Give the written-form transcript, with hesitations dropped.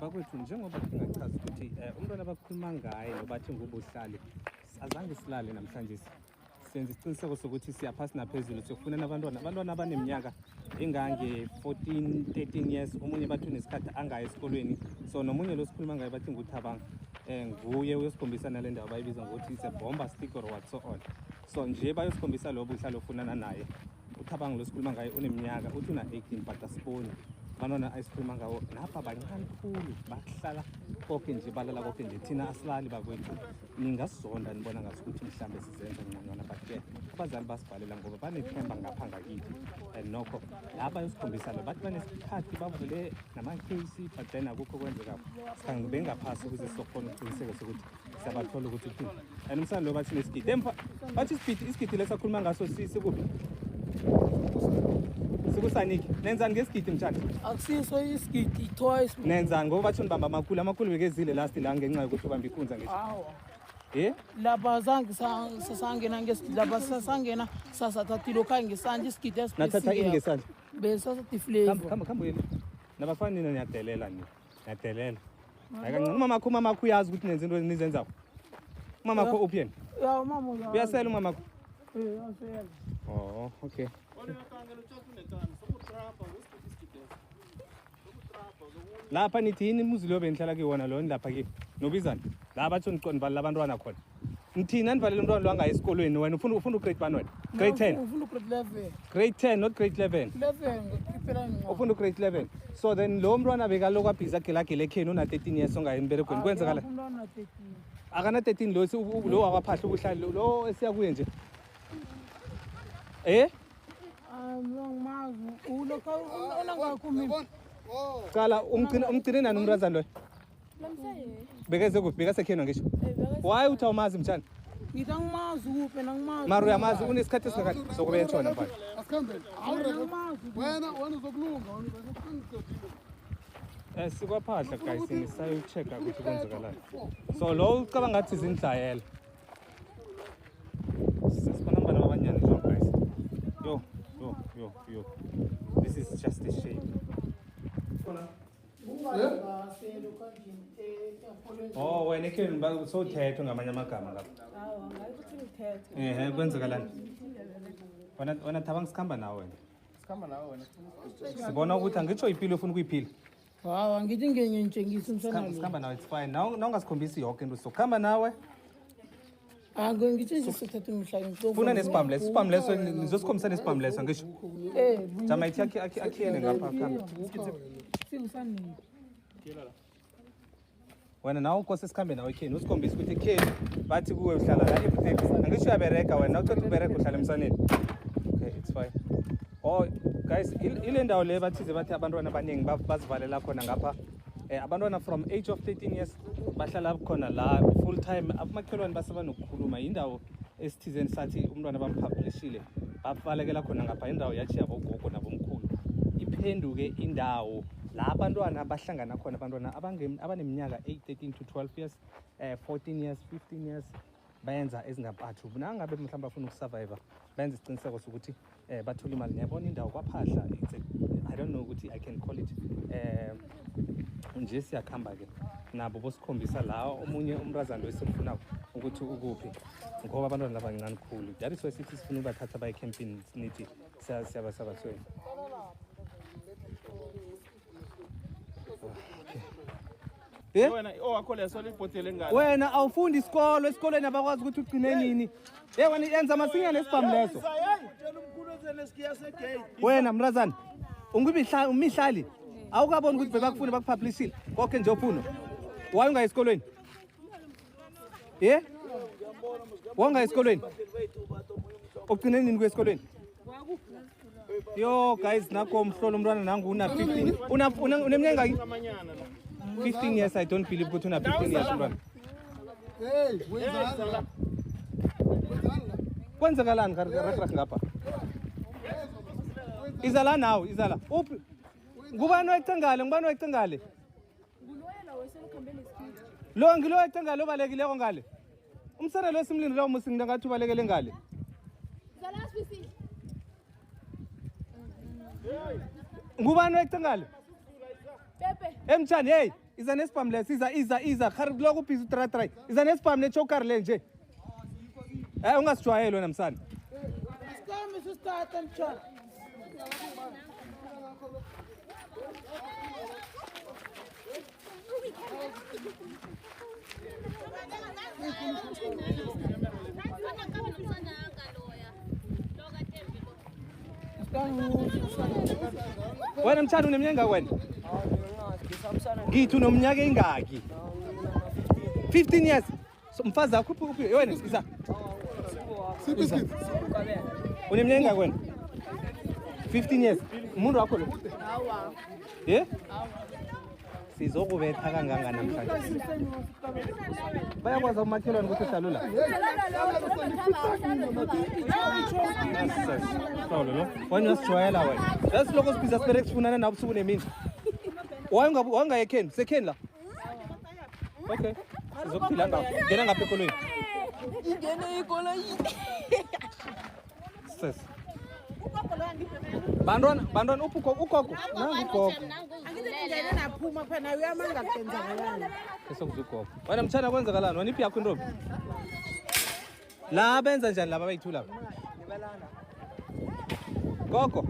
bakwethu njengoba singachaza ukuthi umntwana abakhuluma ngaye nobathi ngubuhlali azange silale namhlanje senze isiqiniseko sokuthi siyaphasi naphezulu siyofuna abantwana abaneminyaka engange 14 13 years omunye bathi unesikhathi angayi esikolweni so nomunye lo sikhuluma ngaye bathi nguthabanga nguye uyosikhombisa nale ndawo bayibiza ngokuthi it's a bomber stick or what so on so nje bayosikhombisa lo buhlalo ofunana naye uthabanga lo sikhuluma ngaye uneminyaka uthi una 18 but asiboni abantwana ayisikhuluma ngawo napha bancane khulu bahlala konke nje balala konke nje thina asilali bakwethu ningasizonda nibona ngasukuthi mhlambe sizenza ngconywana but abazali basibhalela ngoba banethemba ngapha ngakithi and nokho lapha yosikhombisa lo bathi banesikhathi bavule nama-case but then akukho kwenzeka sikhange bengaphasi ukuze sizokhona ukuqiniseka sokuthi siyabathola ukuthi uthini and umsana lo bathi nesigidi bathi isigidi lesakhuluma ngaso sikuphi sikusaniki nenzani ngesigidi mtshana akusiso isigidi twice nenzani ngoba bathi nibamba amakhulu bekezile last la ngenxa yokuthi ubamba ikunza ngisho lapha zange sasangena ngesigidi lapha sasangena sasathathile okhange ngesandla isigidi nathatha ini ngesandla besasathi flavor khamba yini nabafana nina niyadelela niyadelela akancane umamakho uyazi ukuthi nenze into nizenzako umamakho uphi yena ya mama uyasela umamakho uyasela okay lapha nithi yini imuzi lo benihlala kiwona lo nilapha ki nobizana la bathi niqondivalela abantwana khona nithina nivalele umntwana lo angayi esikolweni wena ufuna ugrade bani wena grade 10 ufuna ugrade 11 grade 10 not grade 11 ufuna ugrade 11 so then lo mntwana bekaloko abhizi agelagele ekheni una 13 years ongayi emberegweni kwenzekala akana 13 lo wawaphahla ubuhlali lo esiya kuye nje Kala umgcine nani umrazana loyo? Bekeze kuphi? Bekasekhena ngisho. Why uthi awumazi mtshana? Ngithi angimazi kuphi nangimazi. Mara uyamazi unesikhathi esingakani sokuba yetshona mfana. Asikhambeni. Wena uzokulunga wena. Sikwaphahla guys nisayochecka ukuthi kwenzakalani. So lo ucabanga ngathi izindlayela. Sisikhona abantu abanyane nje guys. Yo. This is just a shame. Oh, wena ekheni sowuthethwe ngamanye amagama lapha. Kwenzakalani? Wena Thabang sikhamba nawe wena. Sikhamba nawe wena. Sibona ukuthi angitsho impilo ufuna ukuyiphila. Angithi ngenye umsana. Sikhamba nawe it's fine. Now ungasikhombisi yonke into sokuhamba nawe. Ngithi nje sithatha umhlanga. Funa nesibhamu leso nizosikhombisa nesibhamu leso ngisho. Jama ithi akhiyene ngapha khamba. Sikusani. Wena nawe ukose sikhambe nawe ekheni usikhombisa ukuthi ekheni bathi kuwe uhlala la ebuthekisi angisho uyabereka wena ucela ukubereka uhlala emsaneni. Okay, it's fine. Oh guys, ile ndawo le bathize bathi abantwana abaningi bazivalela khona ngapha. Abantwana from age of 13 years bahlala khona la full time abamakhelwane basaba nokukhuluma indawo esithizeni sathi umntwana bampublishile bavalekela khona ngapha indawo yathi yabogogo nabomkhulu iphenduke indawo la abantwana abahlangana khona abantwana abaneminyaka 13 to 12 years 14 years 15 years bayenza ezingaphathu nangabe mhlawumbe afuna ukusurvive benza isiqiniseko sokuthi bathola imali ngiyabona indawo kwaphahla I don't know ukuthi I can call it nje siyakhamba ke nabo bosikhombisa la omunye umrazana lo esimfunako ukuthi ukuphi ngoba abantwana laba ngancane khulu that is why sithi sifuna ubathatha baye camping nithi siyabasabathweni. Wena owakho leso libhotele ngani? Wena awufundi isikolo esikolweni abakwazi ukuthi ugcine nini. Wena yenza amasinya nesibhamu leso. Tshela umkhulu ozele sikiya segate. Wena mrazana umihlali awukaboni ukuthi bebakufuna bakupublishile konke nje ofuna. Why ungayi esikolweni? Wonga esikolweni. Ugcine nini kwesikolweni? Yo guys nakho umhlolo umntwana nangu una 15 uneminyaka ngaki? 15 years I don't believe ukuthi una 15 years umntwana. Kwenzakalani karaka ngapha? Izala now izala. Uphi? Ngubani wayicengale Nguloyela weselokhambele speed. Lo ngilo wayicengale obalekileko ngale. Umsana lo simlindi lo musinga ngathi ubalekele ngale. Zala sisi. Ngubani wayicengale? Pepe. Mchani, hey, iza nespam les, iza. Khari lokhu busy try. Iza nespam ne choker le nje. Ungasijwayele wena msana. Sikame sisithatha mtshana. Wena mchana unemnyaka wena? Ngithi unomnyaka engaki? 15 years. So mfazi akho uphi wena isa? Unemnyaka engaki wena? 15 years. Umuntu wakho lo? Hawa. Sizokubetha kanganga namhlanje. Bayakwazi umakhelwane ukuthi uhlalula. Sawlo lo. Wena usijwayela wena. That's lokho sibhiza sibere kufunana nabo usuku nemini. Wangayekheni, sekheni la. Okay. Sizokuphila ngawo. Ngena ngapha ekolweni. Ingene ikoloyi. Sis. Bantwana ugogo. Nangu ugogo. Angizindlela naphuma phela uyamanga kwenzakalani. Esokuzugogo. Wena mtshana kwenzakalani? Wena iphi yakho intombi? La benza njani laba bayithula? Gogo.